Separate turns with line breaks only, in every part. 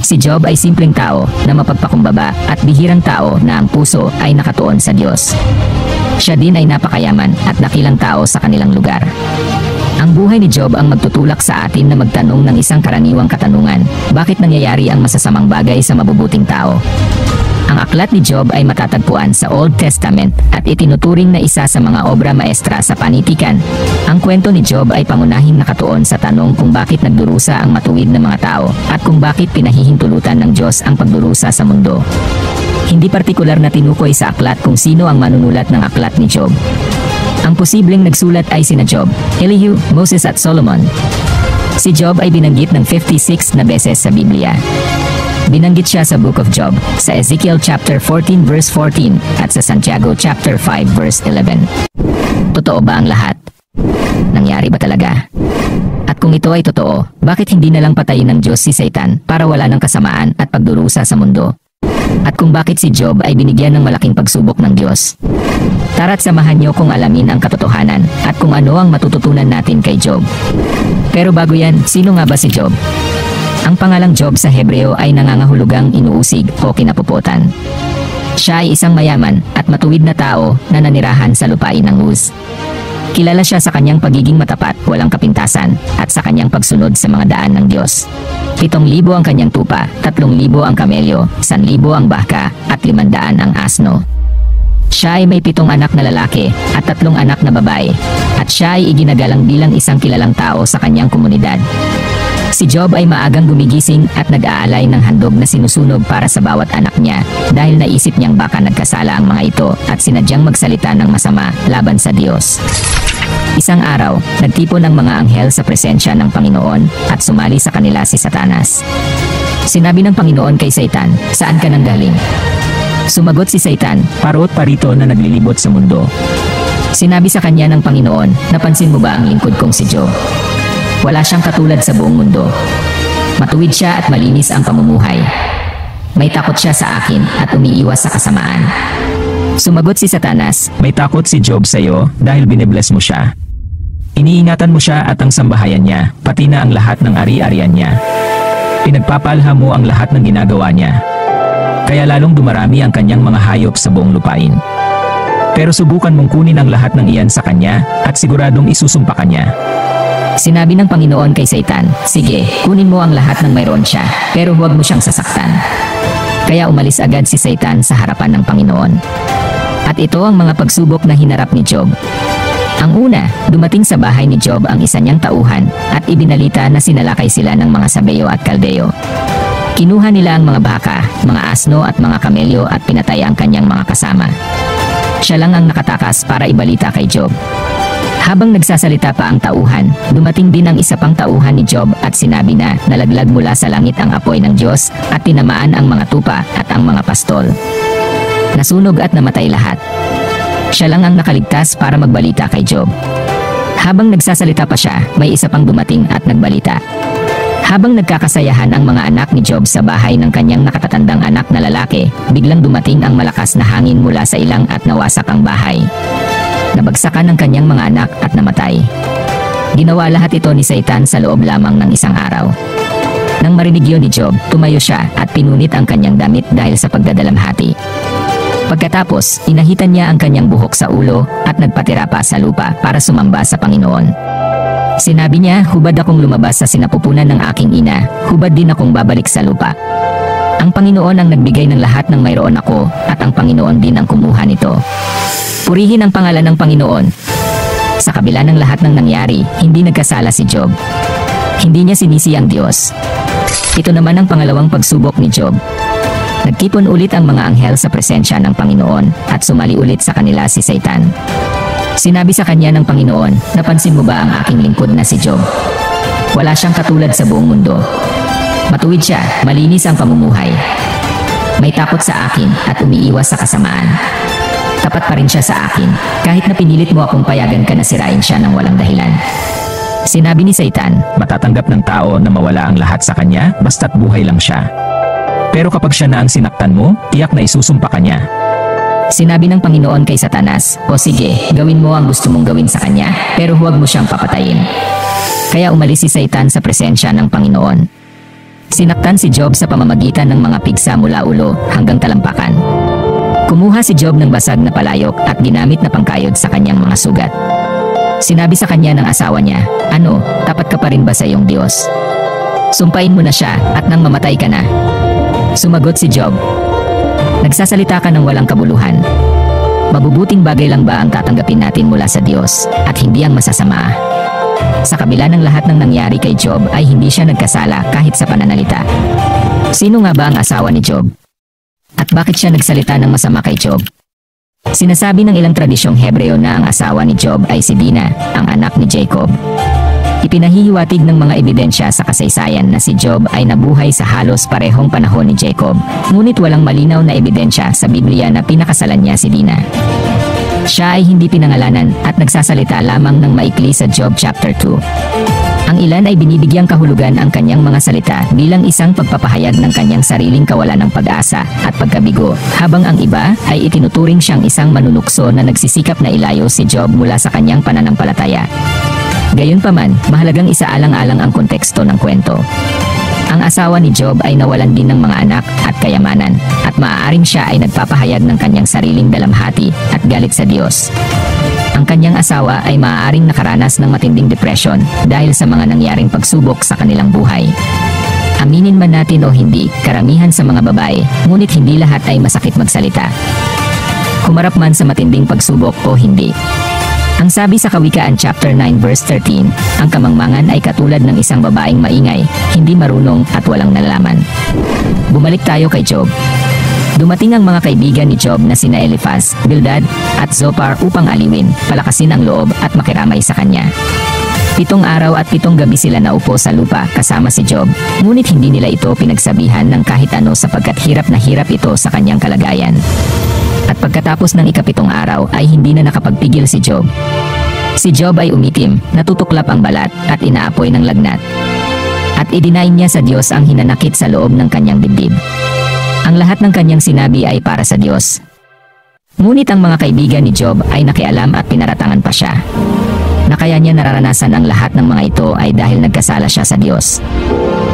Si Job ay simpleng tao na mapagpakumbaba at bihirang tao na ang puso ay nakatuon sa Diyos. Siya din ay napakayaman at dakilang tao sa kanilang lugar. Ang buhay ni Job ang magtutulak sa atin na magtanong ng isang karaniwang katanungan, bakit nangyayari ang masasamang bagay sa mabubuting tao? Ang aklat ni Job ay matatagpuan sa Old Testament at itinuturing na isa sa mga obra maestra sa panitikan. Ang kwento ni Job ay pangunahing nakatuon sa tanong kung bakit nagdurusa ang matuwid na mga tao at kung bakit pinahihintulutan ng Diyos ang pagdurusa sa mundo. Hindi partikular na tinukoy sa aklat kung sino ang manunulat ng aklat ni Job. Ang posibleng nagsulat ay sina Job, Elihu, Moses at Solomon. Si Job ay binanggit ng 56 na beses sa Biblia. Binanggit siya sa Book of Job, sa Ezekiel chapter 14 verse 14 at sa Santiago chapter 5 verse 11. Totoo ba ang lahat? Nangyari ba talaga? At kung ito ay totoo, bakit hindi na lang patayin ng Diyos si Satan para wala ng kasamaan at pagdurusa sa mundo? At kung bakit si Job ay binigyan ng malaking pagsubok ng Diyos? Tara't samahan niyo kung alamin ang katotohanan at kung ano ang matututunan natin kay Job. Pero bago yan, sino nga ba si Job? Ang pangalang Job sa Hebreo ay nangangahulugang inuusig o kinapuputan. Siya ay isang mayaman at matuwid na tao na nanirahan sa lupain ng Uz. Kilala siya sa kanyang pagiging matapat, walang kapintasan, at sa kanyang pagsunod sa mga daan ng Diyos. 7,000 ang kanyang tupa, 3,000 ang kamelyo, 1,000 ang baka, at 500 ang asno. Siya ay may 7 anak na lalaki at 3 anak na babae, at siya ay iginagalang bilang isang kilalang tao sa kanyang komunidad. Si Job ay maagang gumigising at nag-aalay ng handog na sinusunog para sa bawat anak niya dahil naisip niyang baka nagkasala ang mga ito at sinadyang magsalita ng masama laban sa Diyos. Isang araw, nagtipon ang mga anghel sa presensya ng Panginoon at sumali sa kanila si Satanas. Sinabi ng Panginoon kay Satan, "Saan ka nanggaling?" Sumagot si Satan, "Parot parito na naglilibot sa mundo." Sinabi sa kanya ng Panginoon, "Napansin mo ba ang lingkod kong si Job? Wala siyang katulad sa buong mundo. Matuwid siya at malinis ang pamumuhay. May takot siya sa akin at umiiwas sa kasamaan." Sumagot si Satanas,
"May takot si Job sa iyo dahil binibless mo siya. Iniingatan mo siya at ang sambahayan niya, pati na ang lahat ng ari-arian niya. Pinagpapalha mo ang lahat ng ginagawa niya. Kaya lalong dumarami ang kanyang mga hayop sa buong lupain. Pero subukan mong kunin ang lahat ng iyan sa kanya at siguradong isusumpa ka niya."
Sinabi ng Panginoon kay Satan, "Sige, kunin mo ang lahat ng mayroon siya, pero huwag mo siyang sasaktan." Kaya umalis agad si Satan sa harapan ng Panginoon. At ito ang mga pagsubok na hinarap ni Job. Ang una, dumating sa bahay ni Job ang isa niyang tauhan at ibinalita na sinalakay sila ng mga Sabeo at Kaldeo. Kinuha nila ang mga baka, mga asno at mga kamelyo at pinatay ang kanyang mga kasama. Siya lang ang nakatakas para ibalita kay Job. Habang nagsasalita pa ang tauhan, dumating din ang isa pang tauhan ni Job at sinabi na nalaglag mula sa langit ang apoy ng Diyos at tinamaan ang mga tupa at ang mga pastol. Nasunog at namatay lahat. Siya lang ang nakaligtas para magbalita kay Job. Habang nagsasalita pa siya, may isa pang dumating at nagbalita. Habang nagkakasayahan ang mga anak ni Job sa bahay ng kanyang nakatatandang anak na lalaki, biglang dumating ang malakas na hangin mula sa ilang at nawasak ang bahay. Nabagsakan ang kanyang mga anak at namatay. Ginawa lahat ito ni Satan sa loob lamang ng isang araw. Nang marinig yun ni Job, tumayo siya at pinunit ang kanyang damit dahil sa pagdadalamhati. Pagkatapos, inahitan niya ang kanyang buhok sa ulo at nagpatira pa sa lupa para sumamba sa Panginoon. Sinabi niya, "Hubad akong lumabas sa sinapupunan ng aking ina, hubad din akong babalik sa lupa." Ang Panginoon ang nagbigay ng lahat ng mayroon ako at ang Panginoon din ang kumuha nito. Purihin ang pangalan ng Panginoon. Sa kabila ng lahat ng nangyari, hindi nagkasala si Job. Hindi niya sinisi ang Diyos. Ito naman ang pangalawang pagsubok ni Job. Nagtipon ulit ang mga anghel sa presensya ng Panginoon at sumali ulit sa kanila si Satan. Sinabi sa kanya ng Panginoon, "Napansin mo ba ang aking lingkod na si Job? Wala siyang katulad sa buong mundo. Matuwid siya, malinis ang pamumuhay. May takot sa akin at umiiwas sa kasamaan. Tapat pa rin siya sa akin, kahit na pinilit mo akong payagan ka na sirain siya ng walang dahilan." Sinabi ni Satan,
"Matatanggap ng tao na mawala ang lahat sa kanya basta't buhay lang siya. Pero kapag siya na ang sinaktan mo, tiyak na isusumpa ka niya."
Sinabi ng Panginoon kay Satanas, "O sige, gawin mo ang gusto mong gawin sa kanya, pero huwag mo siyang papatayin." Kaya umalis si Satan sa presensya ng Panginoon. Sinaktan si Job sa pamamagitan ng mga pigsa mula ulo hanggang talampakan. Kumuha si Job ng basag na palayok at ginamit na pangkayod sa kanyang mga sugat. Sinabi sa kanya ng asawa niya, "Ano, tapat ka pa rin ba sa iyong Diyos? Sumpain mo na siya at nang mamatay ka na." Sumagot si Job, "Nagsasalita ka ng walang kabuluhan. Mabubuting bagay lang ba ang tatanggapin natin mula sa Diyos at hindi ang masasama?" Sa kabila ng lahat ng nangyari kay Job ay hindi siya nagkasala kahit sa pananalita. Sino nga ba ang asawa ni Job? At bakit siya nagsalita ng masama kay Job? Sinasabi ng ilang tradisyong Hebreo na ang asawa ni Job ay si Dina, ang anak ni Jacob. Ipinahihiwatig ng mga ebidensya sa kasaysayan na si Job ay nabuhay sa halos parehong panahon ni Jacob, ngunit walang malinaw na ebidensya sa Biblia na pinakasalan niya si Dina. Siya ay hindi pinangalanan at nagsasalita lamang ng maikli sa Job chapter 2. Ang ilan ay binibigyang kahulugan ang kanyang mga salita bilang isang pagpapahayag ng kanyang sariling kawalan ng pag-asa at pagkabigo, habang ang iba ay itinuturing siyang isang manunukso na nagsisikap na ilayo si Job mula sa kanyang pananampalataya. Gayunpaman, mahalagang isaalang-alang ang konteksto ng kwento. Ang asawa ni Job ay nawalan din ng mga anak at kayamanan, at maaaring siya ay nagpapahayag ng kanyang sariling dalamhati at galit sa Diyos. Ang kanyang asawa ay maaaring nakaranas ng matinding depresyon dahil sa mga nangyaring pagsubok sa kanilang buhay. Aminin man natin o hindi, karamihan sa mga babae, ngunit hindi lahat ay masakit magsalita. Humarap man sa matinding pagsubok o hindi. Ang sabi sa Kawikaan chapter 9 verse 13, ang kamangmangan ay katulad ng isang babaeng maingay, hindi marunong at walang nalalaman. Bumalik tayo kay Job. Dumating ang mga kaibigan ni Job na sina Eliphaz, Bildad at Zophar upang aliwin, palakasin ang loob at makiramay sa kanya. 7 araw at 7 gabi sila naupo sa lupa kasama si Job, ngunit hindi nila ito pinagsabihan ng kahit ano sapagkat hirap na hirap ito sa kanyang kalagayan. At pagkatapos ng ika-7 araw ay hindi na nakapagpigil si Job. Si Job ay umitim, natutuklap ang balat at inaapoy ng lagnat. At idinain niya sa Diyos ang hinanakit sa loob ng kanyang dibdib. Ang lahat ng kanyang sinabi ay para sa Diyos. Ngunit ang mga kaibigan ni Job ay nakialam at pinaratangan pa siya. Na kaya niya nararanasan ang lahat ng mga ito ay dahil nagkasala siya sa Diyos.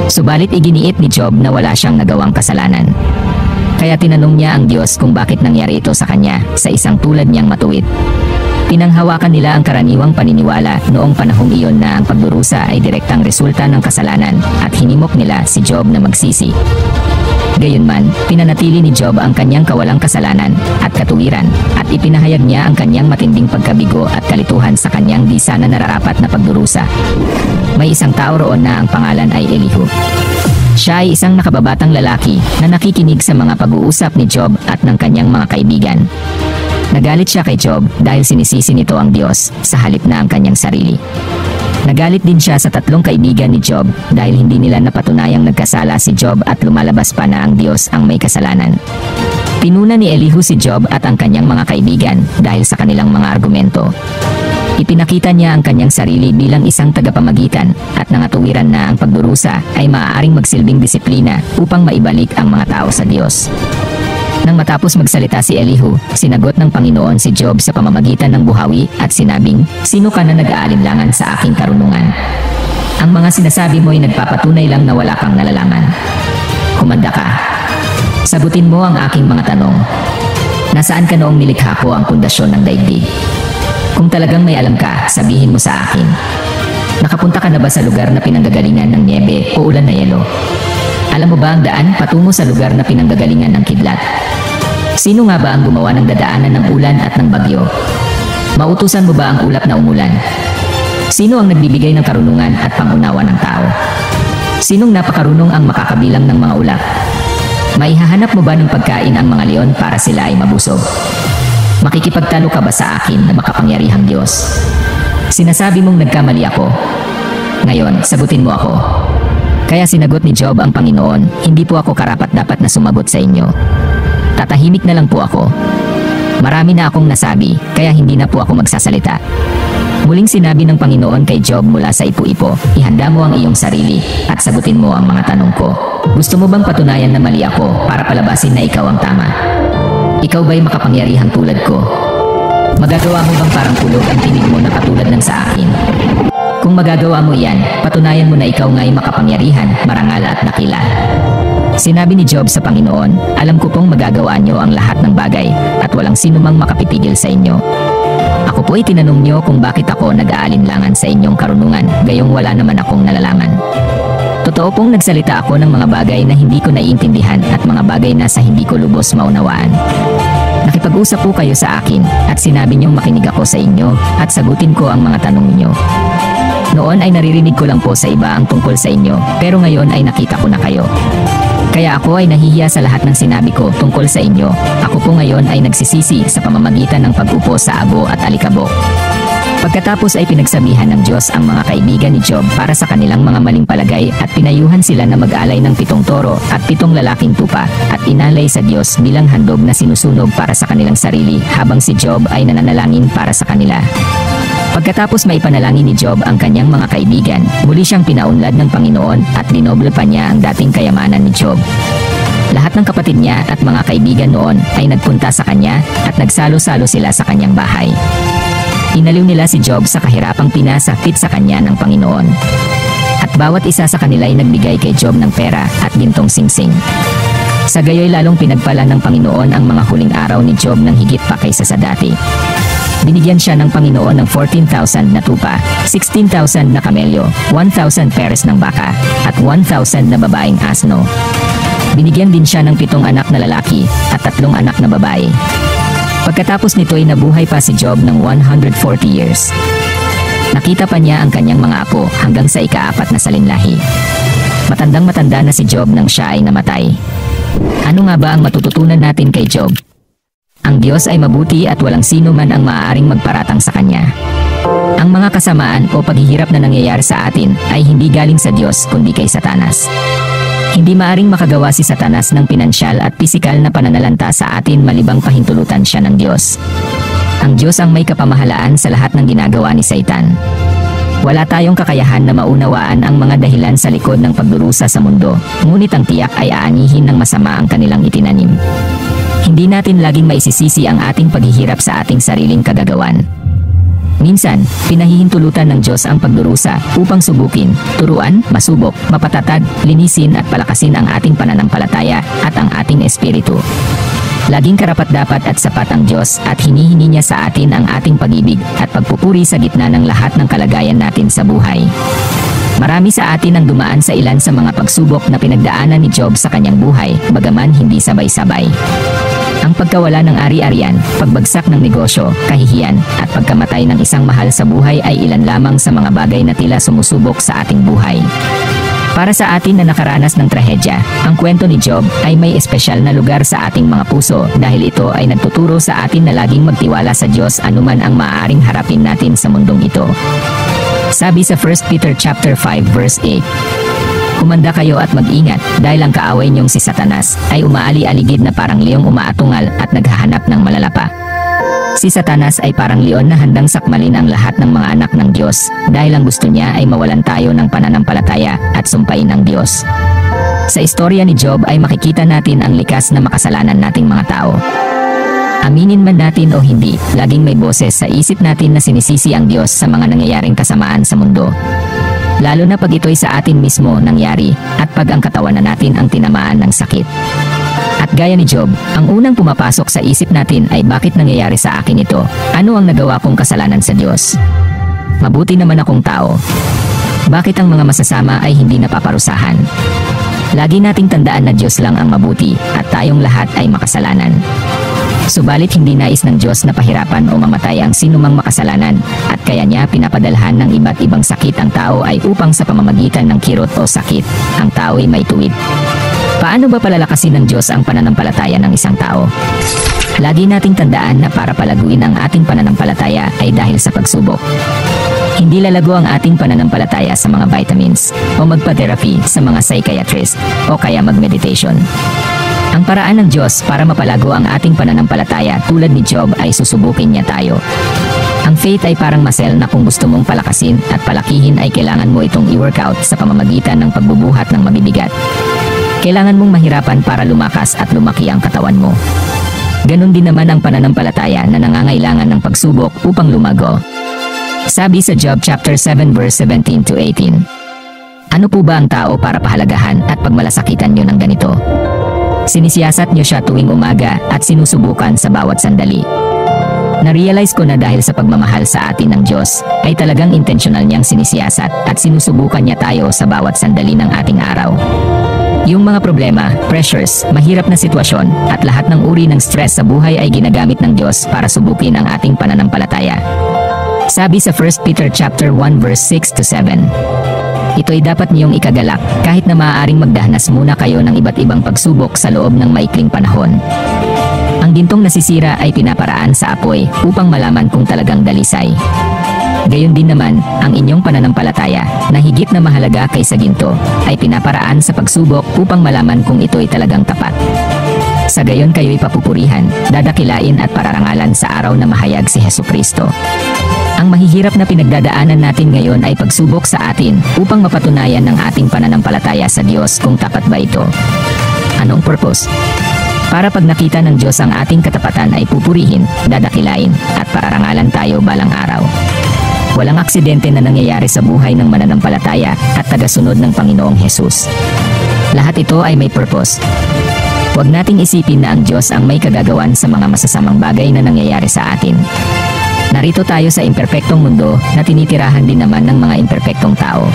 Subalit iginiit ni Job na wala siyang nagawang kasalanan. Kaya tinanong niya ang Diyos kung bakit nangyari ito sa kanya sa isang tulad niyang matuwid. Pinanghawakan nila ang karaniwang paniniwala noong panahong iyon na ang pagdurusa ay direktang resulta ng kasalanan at hinimok nila si Job na magsisi. Gayunman, pinanatili ni Job ang kanyang kawalang kasalanan at katuwiran at ipinahayag niya ang kanyang matinding pagkabigo at kalituhan sa kanyang di sana nararapat na pagdurusa. May isang tao roon na ang pangalan ay Elihu. Siya ay isang nakababatang lalaki na nakikinig sa mga pag-uusap ni Job at ng kanyang mga kaibigan. Nagalit siya kay Job dahil sinisisi nito ang Diyos sa halip na ang kanyang sarili. Nagalit din siya sa 3 kaibigan ni Job dahil hindi nila napatunayang nagkasala si Job at lumalabas pa na ang Diyos ang may kasalanan. Pinuna ni Elihu si Job at ang kanyang mga kaibigan dahil sa kanilang mga argumento. Ipinakita niya ang kanyang sarili bilang isang tagapamagitan at nangatuwiran na ang pagdurusa ay maaaring magsilbing disiplina upang maibalik ang mga tao sa Diyos. Nang matapos magsalita si Elihu, sinagot ng Panginoon si Job sa pamamagitan ng buhawi at sinabing, "Sino ka na nag-aalinlangan sa aking karunungan? Ang mga sinasabi mo ay nagpapatunay lang na wala kang nalalaman. Humanda ka. Sagutin mo ang aking mga tanong. Nasaan ka noong nilikha ko ang pundasyon ng daigdig? Kung talagang may alam ka, sabihin mo sa akin. Nakapunta ka na ba sa lugar na pinanggagalingan ng niebe o ulan na yelo? Alam mo ba ang daan patungo sa lugar na pinanggagalingan ng kidlat? Sino nga ba ang gumawa ng dadaanan ng ulan at ng bagyo? Mautusan mo ba ang ulap na umulan? Sino ang nagbibigay ng karunungan at pangunawa ng tao? Sinong napakarunong ang makakabilang ng mga ulap? Maihahanap mo ba ng pagkain ang mga leon para sila ay mabusog? Makikipagtalo ka ba sa akin na makapangyarihang Diyos? Sinasabi mong nagkamali ako. Ngayon, sagutin mo ako." Kaya sinagot ni Job ang Panginoon, "Hindi po ako karapat-dapat na sumagot sa inyo. Tatahimik na lang po ako. Marami na akong nasabi, kaya hindi na po ako magsasalita." Muling sinabi ng Panginoon kay Job mula sa ipo-ipo, "Ihanda mo ang iyong sarili at sagutin mo ang mga tanong ko. Gusto mo bang patunayan na mali ako para palabasin na ikaw ang tama? Ikaw ba'y makapangyarihang tulad ko? Magagawa mo bang parang kulog ang tinig mo na katulad ng sa akin?" Kung magagawa mo iyan, patunayan mo na ikaw nga'y makapangyarihan, marangal at dakila. Sinabi ni Job sa Panginoon, alam ko pong magagawa niyo ang lahat ng bagay at walang sinumang makapipigil sa inyo. Ako po'y tinanong niyo kung bakit ako nag-aalinlangan sa inyong karunungan, gayong wala naman akong nalalaman. Totoo pong nagsalita ako ng mga bagay na hindi ko naiintindihan at mga bagay na sa hindi ko lubos maunawaan. Nakipag-usap po kayo sa akin at sinabi niyong makinig ako sa inyo at sagutin ko ang mga tanong niyo. Noon ay naririnig ko lang po sa iba ang tungkol sa inyo, pero ngayon ay nakita ko na kayo. Kaya ako ay nahihiya sa lahat ng sinabi ko tungkol sa inyo. Ako po ngayon ay nagsisisi sa pamamagitan ng pag-upo sa abo at alikabok. Pagkatapos ay pinagsabihan ng Diyos ang mga kaibigan ni Job para sa kanilang mga maling palagay at pinayuhan sila na mag-alay ng 7 toro at 7 lalaking tupa at inalay sa Diyos bilang handog na sinusunog para sa kanilang sarili habang si Job ay nananalangin para sa kanila. Pagkatapos maipanalangin ni Job ang kanyang mga kaibigan, muli siyang pinaunlad ng Panginoon at dinoble pa niya ang dating kayamanan ni Job. Lahat ng kapatid niya at mga kaibigan noon ay nagpunta sa kanya at nagsalo-salo sila sa kanyang bahay. Inaliw nila si Job sa kahirapang pinasakit sa kanya ng Panginoon. At bawat isa sa kanila ay nagbigay kay Job ng pera at gintong singsing. Sa gayoy lalong pinagpala ng Panginoon ang mga huling araw ni Job ng higit pa kaysa sa dati. Binigyan siya ng Panginoon ng 14,000 na tupa, 16,000 na kamelyo, 1,000 peres ng baka, at 1,000 na babaeng asno. Binigyan din siya ng 7 anak na lalaki at 3 anak na babae. Pagkatapos nito ay nabuhay pa si Job ng 140 years. Nakita pa niya ang kanyang mga apo hanggang sa ika-4 na salinlahi. Matandang-matanda na si Job nang siya ay namatay. Ano nga ba ang matututunan natin kay Job? Ang Diyos ay mabuti at walang sino man ang maaaring magparatang sa Kanya. Ang mga kasamaan o paghihirap na nangyayari sa atin ay hindi galing sa Diyos kundi kay Satanas. Hindi maaring makagawa si Satanas ng pinansyal at pisikal na pananalanta sa atin malibang pahintulutan siya ng Diyos. Ang Diyos ang may kapamahalaan sa lahat ng ginagawa ni Satan. Wala tayong kakayahan na maunawaan ang mga dahilan sa likod ng pagdurusa sa mundo, ngunit ang tiyak ay aanihin ng masama ang kanilang itinanim. Hindi natin laging maisisisi ang ating paghihirap sa ating sariling kagagawan. Minsan, pinahihintulutan ng Diyos ang pagdurusa upang subukin, turuan, masubok, mapatatag, linisin at palakasin ang ating pananampalataya at ang ating espiritu. Laging karapat-dapat at sapat ang Diyos at hinihingi niya sa atin ang ating pag-ibig at pagpupuri sa gitna ng lahat ng kalagayan natin sa buhay. Marami sa atin ang dumaan sa ilan sa mga pagsubok na pinagdaanan ni Job sa kanyang buhay, bagaman hindi sabay-sabay. Ang pagkawala ng ari-arian, pagbagsak ng negosyo, kahihiyan, at pagkamatay ng isang mahal sa buhay ay ilan lamang sa mga bagay na tila sumusubok sa ating buhay. Para sa atin na nakaranas ng trahedya, ang kwento ni Job ay may espesyal na lugar sa ating mga puso dahil ito ay nagtuturo sa atin na laging magtiwala sa Diyos anuman ang maaaring harapin natin sa mundong ito. Sabi sa 1 Peter chapter 5 verse 8, "Kumanda kayo at mag-ingat dahil ang kaaway niyong si Satanas ay umaali-aligid na parang leong umaatungal at naghahanap ng malalapa." Si Satanas ay parang leon na handang sakmalin ang lahat ng mga anak ng Diyos dahil ang gusto niya ay mawalan tayo ng pananampalataya at sumpain ang Diyos. Sa istorya ni Job ay makikita natin ang likas na makasalanan nating mga tao. Aminin man natin o hindi, laging may boses sa isip natin na sinisisi ang Diyos sa mga nangyayaring kasamaan sa mundo. Lalo na pag ito'y sa atin mismo nangyari at pag ang katawan na natin ang tinamaan ng sakit. At gaya ni Job, ang unang pumapasok sa isip natin ay bakit nangyayari sa akin ito? Ano ang nagawa kong kasalanan sa Diyos? Mabuti naman akong tao. Bakit ang mga masasama ay hindi napaparusahan? Lagi nating tandaan na Diyos lang ang mabuti at tayong lahat ay makasalanan. Subalit hindi nais ng Diyos na pahirapan o mamatay ang sinumang makasalanan at kaya niya pinapadalhan ng iba't ibang sakit ang tao ay upang sa pamamagitan ng kirot o sakit, ang tao ay may tuwid. Paano ba palalakasin ng Diyos ang pananampalataya ng isang tao? Lagi nating tandaan na para palaguin ang ating pananampalataya ay dahil sa pagsubok. Hindi lalago ang ating pananampalataya sa mga vitamins o magpa-therapy sa mga psychiatrist o kaya mag-meditation. Ang paraan ng Diyos para mapalago ang ating pananampalataya tulad ni Job ay susubukin niya tayo. Ang faith ay parang muscle na kung gusto mong palakasin at palakihin ay kailangan mo itong i-workout sa pamamagitan ng pagbubuhat ng mabibigat. Kailangan mong mahirapan para lumakas at lumaki ang katawan mo. Ganon din naman ang pananampalataya na nangangailangan ng pagsubok upang lumago. Sabi sa Job chapter 7 verse 17 to 18. Ano po ba ang tao para pahalagahan at pagmalasakitan nyo ng ganito? Sinisiyasat nyo siya tuwing umaga at sinusubukan sa bawat sandali. Na-realize ko na dahil sa pagmamahal sa atin ng Diyos, ay talagang intentional niyang sinisiyasat at sinusubukan niya tayo sa bawat sandali ng ating araw. Yung mga problema, pressures, mahirap na sitwasyon, at lahat ng uri ng stress sa buhay ay ginagamit ng Diyos para subukin ang ating pananampalataya. Sabi sa 1 Peter chapter 1 verse 6 to 7. Ito'y dapat niyong ikagalak kahit na maaaring magdanas muna kayo ng iba't ibang pagsubok sa loob ng maikling panahon. Ang gintong nasisira ay pinaparaan sa apoy upang malaman kung talagang dalisay. Gayon din naman, ang inyong pananampalataya na higit na mahalaga kaysa ginto ay pinaparaan sa pagsubok upang malaman kung ito'y talagang tapat. Sa gayon kayo'y papupurihan, dadakilain at pararangalan sa araw na mahayag si Hesukristo. Ang mahihirap na pinagdadaanan natin ngayon ay pagsubok sa atin upang mapatunayan ng ating pananampalataya sa Diyos kung tapat ba ito. Anong purpose? Para pag nakita ng Diyos ang ating katapatan ay pupurihin, dadakilain, at pararangalan tayo balang araw. Walang aksidente na nangyayari sa buhay ng mananampalataya at tagasunod ng Panginoong Hesus. Lahat ito ay may purpose. Huwag nating isipin na ang Diyos ang may kagagawan sa mga masasamang bagay na nangyayari sa atin. Narito tayo sa imperpektong mundo na tinitirahan din naman ng mga imperpektong tao.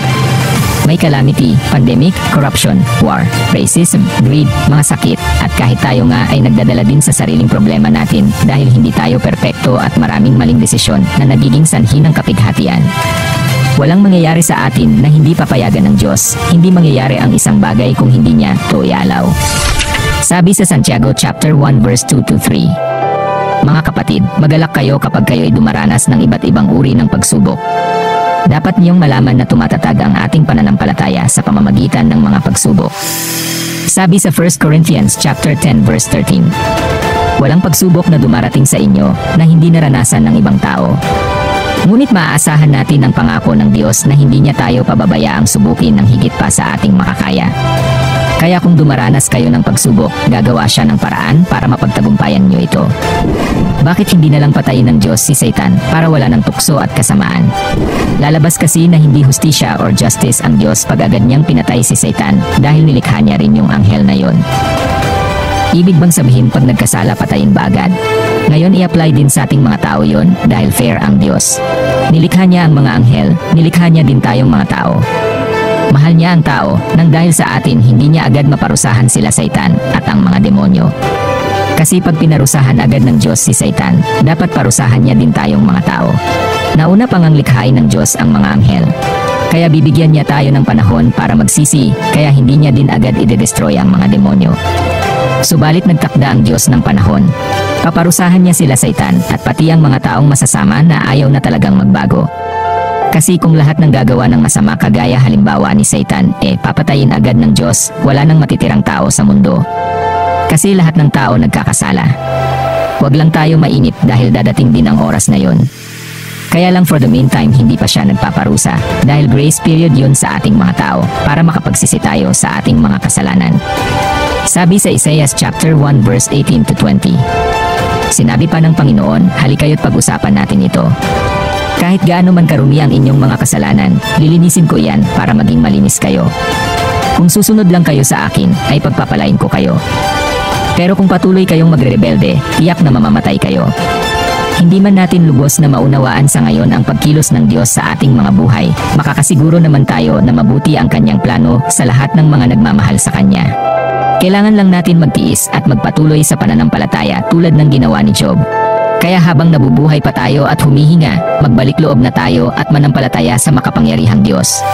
May calamity, pandemic, corruption, war, racism, greed, mga sakit, at kahit tayo nga ay nagdadala din sa sariling problema natin dahil hindi tayo perpekto at maraming maling desisyon na nagiging sanhi ng kapighatian. Walang mangyayari sa atin na hindi papayagan ng Diyos, hindi mangyayari ang isang bagay kung hindi niya ito ialaw. Sabi sa Santiago chapter 1 verse 2 to 3. Mga kapatid, magalak kayo kapag kayo'y dumaranas ng iba't ibang uri ng pagsubok. Dapat niyong malaman na tumatatag ang ating pananampalataya sa pamamagitan ng mga pagsubok. Sabi sa 1 Corinthians chapter 10 verse 13. Walang pagsubok na dumarating sa inyo na hindi naranasan ng ibang tao. Ngunit maaasahan natin ang pangako ng Diyos na hindi niya tayo pababayaang subukin ng higit pa sa ating makakaya. Kaya kung dumaranas kayo ng pagsubok, gagawa siya ng paraan para mapagtagumpayan niyo ito. Bakit hindi na lang patayin ng Diyos si Satan para wala ng tukso at kasamaan? Lalabas kasi na hindi hustisya or justice ang Diyos pag agad niyang pinatay si Satan dahil nilikha niya rin yung anghel na yon. Ibig bang sabihin pag nagkasala patayin ba agad? Ngayon i-apply din sa ating mga tao yon dahil fair ang Diyos. Nilikha niya ang mga anghel, nilikha niya din tayong mga tao. Mahal niya ang tao nang dahil sa atin hindi niya agad maparusahan sila Satan at ang mga demonyo. Kasi pag pinarusahan agad ng Diyos si Satan, dapat parusahan niya din tayong mga tao. Nauna pang ang likhain ng Diyos ang mga anghel. Kaya bibigyan niya tayo ng panahon para magsisi, kaya hindi niya din agad i-destroy ang mga demonyo. Subalit nagtakda ang Diyos ng panahon. Paparusahan niya sila Satan at pati ang mga taong masasama na ayaw na talagang magbago. Kasi kung lahat ng gagawa ng masama kagaya halimbawa ni Satan, papatayin agad ng Diyos, wala nang matitirang tao sa mundo. Kasi lahat ng tao nagkakasala. Huwag lang tayo mainip dahil dadating din ang oras na yon. Kaya lang for the meantime hindi pa siya nagpaparusa dahil grace period yun sa ating mga tao para makapagsisi tayo sa ating mga kasalanan. Sabi sa Isaiah chapter 1 verse 18 to 20. Sinabi pa ng Panginoon, halikayo't pag-usapan natin ito. Kahit gaano man karumi ang inyong mga kasalanan, lilinisin ko yan para maging malinis kayo. Kung susunod lang kayo sa akin, ay pagpapalain ko kayo. Pero kung patuloy kayong magre-rebelde, tiyak na mamamatay kayo. Hindi man natin lubos na maunawaan sa ngayon ang pagkilos ng Diyos sa ating mga buhay, makakasiguro naman tayo na mabuti ang kanyang plano sa lahat ng mga nagmamahal sa kanya. Kailangan lang natin magtiis at magpatuloy sa pananampalataya tulad ng ginawa ni Job. Kaya habang nabubuhay pa tayo at humihinga, magbalik loob na tayo at manampalataya sa makapangyarihang Diyos.